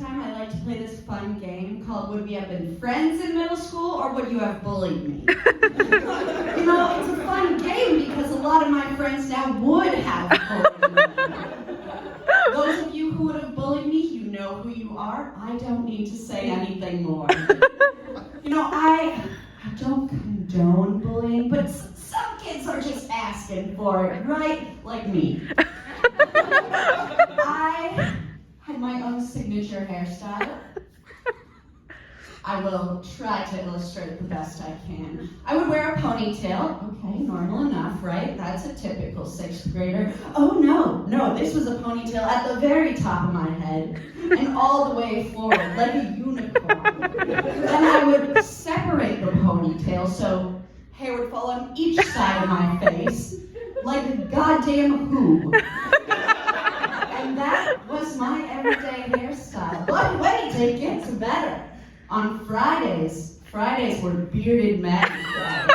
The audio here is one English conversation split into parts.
time, I like to play this fun game called Would We Have Been Friends in Middle School or Would You Have Bullied Me? You know, it's a fun game because a lot of my friends now would have bullied me. Those of you who would have bullied me, you know who you are. I don't need to say anything more. You know, I don't condone bullying, but some kids are just asking for it, right? Like me. I had my own signature hairstyle. I will try to illustrate the best I can. I would wear a ponytail. Okay, normal enough, right? That's a typical 6th grader. Oh no, this was a ponytail at the very top of my head and all the way forward, like a unicorn. Then I would separate the ponytail so hair would fall on each side of my face, like a goddamn who. And that was my everyday hairstyle. But wait, it gets better. On Fridays were bearded Maddy Grady.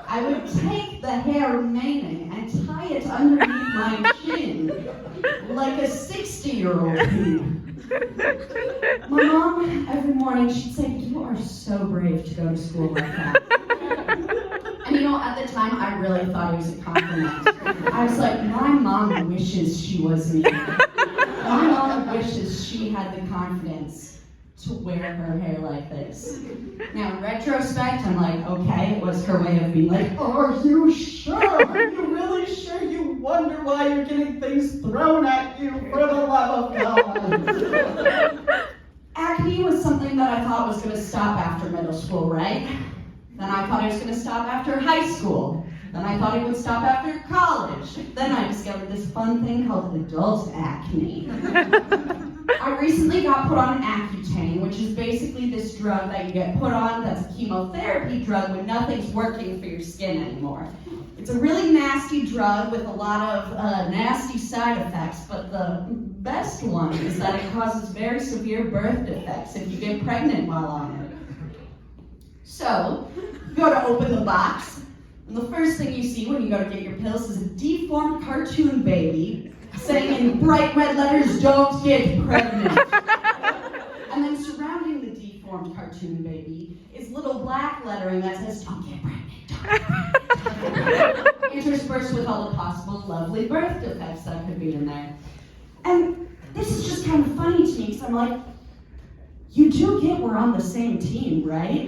I would take the hair remaining and tie it underneath my chin, like a 60-year-old would. My mom, every morning, she'd say, "You are so brave to go to school like that." And you know, at the time, I really thought it was a compliment. I was like, my mom wishes she was me. My mom wishes she had the confidence to wear her hair like this. Now, in retrospect, I'm like, okay, it was her way of being like, are you sure? Are you really sure? You wonder why you're getting things thrown at you, for the love of God. Acne was something that I thought was going to stop after middle school, right? Then I thought it was going to stop after high school. Then I thought it would stop after college. Then I discovered this fun thing called adult acne. I recently got put on Accutane, which is basically this drug that you get put on that's a chemotherapy drug when nothing's working for your skin anymore. It's a really nasty drug with a lot of nasty side effects, but the best one is that it causes very severe birth defects if you get pregnant while on it. So, you go to open the box, and the first thing you see when you go to get your pills is a deformed cartoon baby saying in bright red letters, "Don't get pregnant." And then surrounding the deformed cartoon baby is little black lettering that says, "Don't get pregnant, don't get pregnant." Interspersed with all the possible lovely birth defects that could be in there. And this is just kind of funny to me, because I'm like, you do get we're on the same team, right?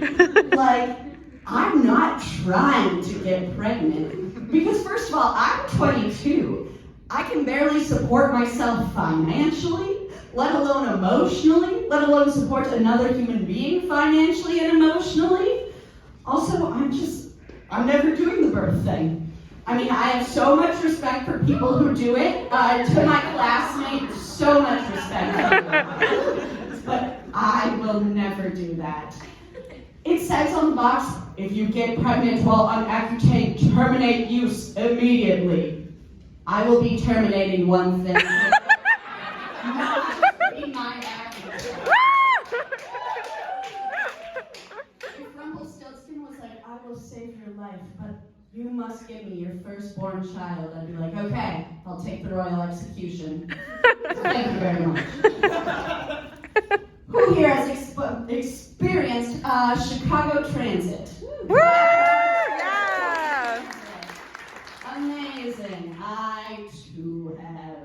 Like, I'm not trying to get pregnant. Because first of all, I'm 22. I can barely support myself financially, let alone emotionally, let alone support another human being financially and emotionally. Also, I'm never doing the birth thing. I mean, I have so much respect for people who do it. To my classmates, so much respect. But I will never do that. It says on the box, if you get pregnant while on Accutane, terminate use immediately. I will be terminating one thing. Not in my acne. If Rumpelstiltskin was like, I will save your life, but you must give me your firstborn child, I'd be like, okay, I'll take the royal execution. Thank you very much. Who here has experienced Chicago Transit? Woo! Yeah! Amazing. I too have.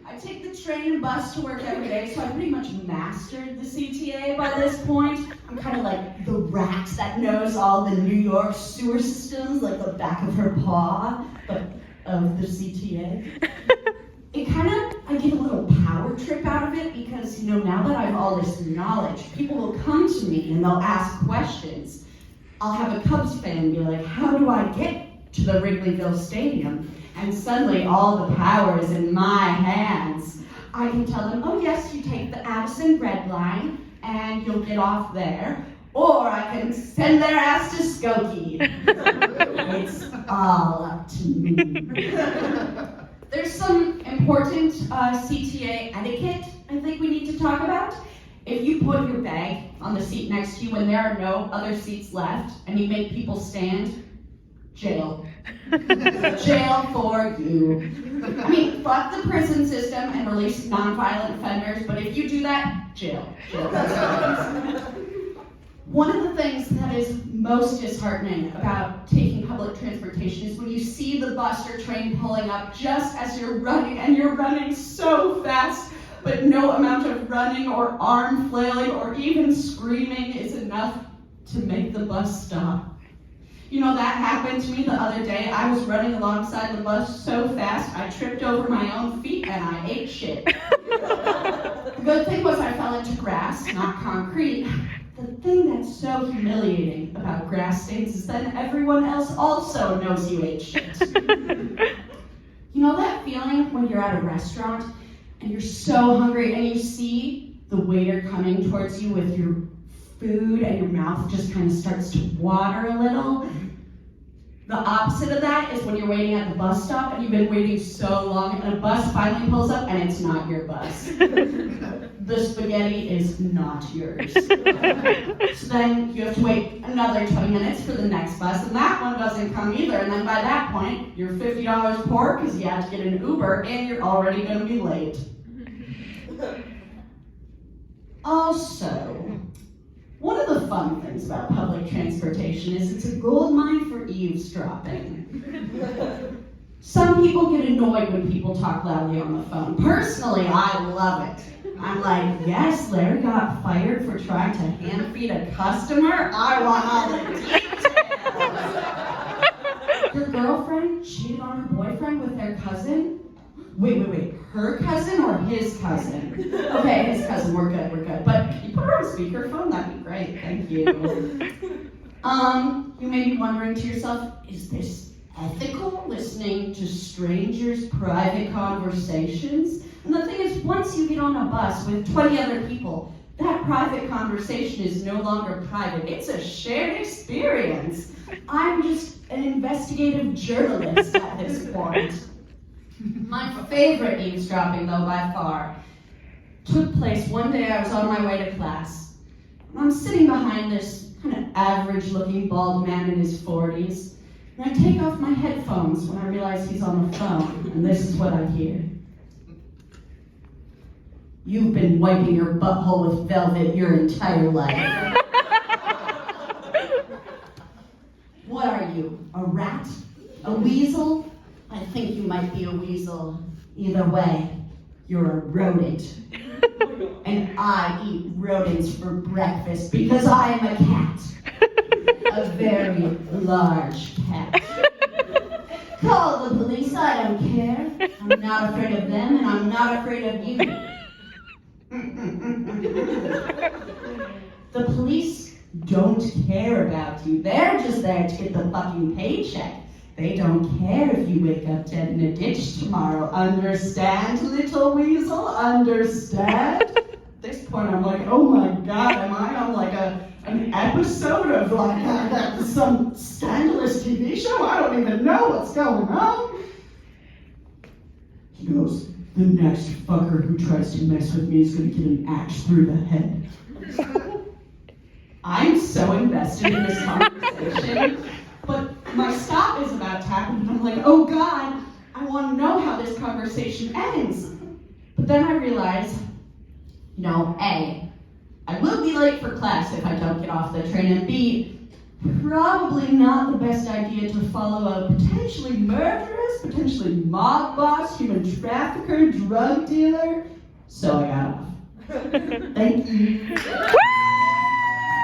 I take the train and bus to work every day, so I pretty much mastered the CTA by this point. I'm kind of like the rat that knows all the New York sewer systems like the back of her paw, but of the CTA. I get a little power trip out of it because, you know, now that I have all this knowledge, people will come to me and they'll ask questions. I'll have a Cubs fan be like, how do I get to the Wrigleyville Stadium? And suddenly all the power is in my hands. I can tell them, oh yes, you take the Addison Red Line and you'll get off there. Or I can send their ass to Skokie. It's all up to me. There's some important CTA etiquette I think we need to talk about. If you put your bag on the seat next to you when there are no other seats left and you make people stand, jail. Jail for you. I mean, fuck the prison system and release nonviolent offenders, but if you do that, jail. One of the things that is most disheartening about taking public transportation is when you see the bus or train pulling up just as you're running, and you're running so fast, but no amount of running or arm flailing or even screaming is enough to make the bus stop. You know, that happened to me the other day. I was running alongside the bus so fast, I tripped over my own feet and I ate shit. The good thing was I fell into grass, not concrete. The thing that's so humiliating about grass stains is that everyone else also knows you ate shit. You know that feeling when you're at a restaurant and you're so hungry and you see the waiter coming towards you with your food and your mouth just kind of starts to water a little? The opposite of that is when you're waiting at the bus stop and you've been waiting so long and a bus finally pulls up and it's not your bus. The spaghetti is not yours. So then you have to wait another 20 minutes for the next bus, and that one doesn't come either. And then by that point, you're $50 poor because you have to get an Uber and you're already going to be late. Also, one of the fun things about public transportation is it's a gold mine for eavesdropping. Some people get annoyed when people talk loudly on the phone. Personally, I love it. I'm like, yes, Larry got fired for trying to hand feed a customer. I want all the details. Your girlfriend cheated on her boyfriend with their cousin? Wait. Her cousin or his cousin? Okay, his cousin, we're good. But can you put her on speakerphone? That'd be great, thank you. You may be wondering to yourself, is this ethical, listening to strangers' private conversations? And the thing is, once you get on a bus with 20 other people, that private conversation is no longer private. It's a shared experience. I'm just an investigative journalist at this point. My favorite eavesdropping, though, by far, took place one day I was on my way to class. I'm sitting behind this kind of average-looking bald man in his 40s, and I take off my headphones when I realize he's on the phone, and this is what I hear. You've been wiping your butthole with velvet your entire life. What are you, a rat? A weasel? I think you might be a weasel. Either way, you're a rodent. And I eat rodents for breakfast because I am a cat. A very large cat. Call the police, I don't care. I'm not afraid of them and I'm not afraid of you. The police don't care about you. They're just there to get the fucking paycheck. They don't care if you wake up dead in a ditch tomorrow. Understand, little weasel? Understand? At this point, I'm like, oh my God, am I on like an episode of like some scandalous TV show? I don't even know what's going on. He goes, the next fucker who tries to mess with me is going to get an axe through the head. I'm so invested in this conversation, but my stop is about to happen, and I'm like, oh God, I want to know how this conversation ends. But then I realize, A, I will be late for class if I don't get off the train, and B, probably not the best idea to follow a potentially murderous, potentially mob boss, human trafficker, drug dealer. So I got off. Thank you.